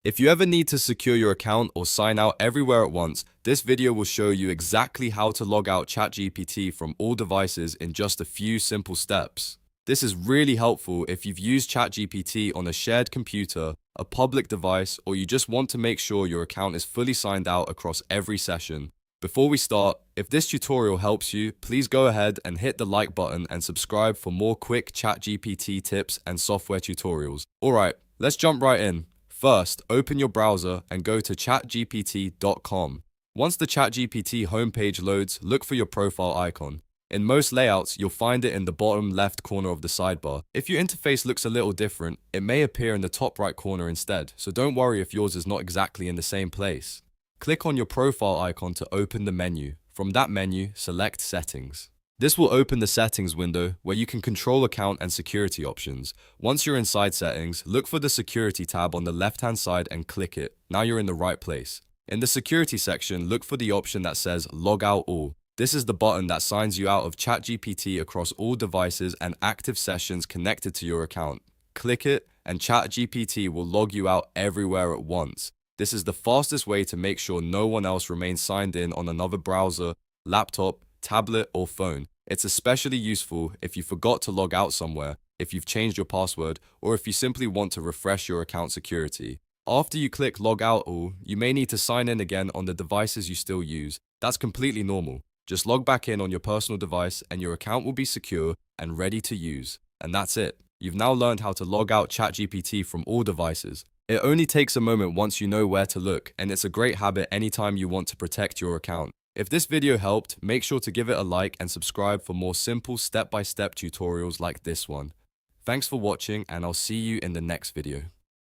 If you ever need to secure your account or sign out everywhere at once, this video will show you exactly how to log out ChatGPT from all devices in just a few simple steps. This is really helpful if you've used ChatGPT on a shared computer, a public device, or you just want to make sure your account is fully signed out across every session. Before we start, if this tutorial helps you, please go ahead and hit the like button and subscribe for more quick ChatGPT tips and software tutorials. Alright, let's jump right in. First, open your browser and go to chatgpt.com. Once the ChatGPT homepage loads, look for your profile icon. In most layouts, you'll find it in the bottom left corner of the sidebar. If your interface looks a little different, it may appear in the top right corner instead, so don't worry if yours is not exactly in the same place. Click on your profile icon to open the menu. From that menu, select Settings. This will open the Settings window where you can control account and security options. Once you're inside Settings, look for the Security tab on the left-hand side and click it. Now you're in the right place. In the Security section, look for the option that says Log Out All. This is the button that signs you out of ChatGPT across all devices and active sessions connected to your account. Click it, and ChatGPT will log you out everywhere at once. This is the fastest way to make sure no one else remains signed in on another browser, laptop, tablet, or phone. It's especially useful if you forgot to log out somewhere, if you've changed your password, or if you simply want to refresh your account security. After you click Log Out All, you may need to sign in again on the devices you still use. That's completely normal. Just log back in on your personal device and your account will be secure and ready to use. And that's it. You've now learned how to log out ChatGPT from all devices. It only takes a moment once you know where to look, and it's a great habit anytime you want to protect your account. If this video helped, make sure to give it a like and subscribe for more simple step-by-step tutorials like this one. Thanks for watching, and I'll see you in the next video.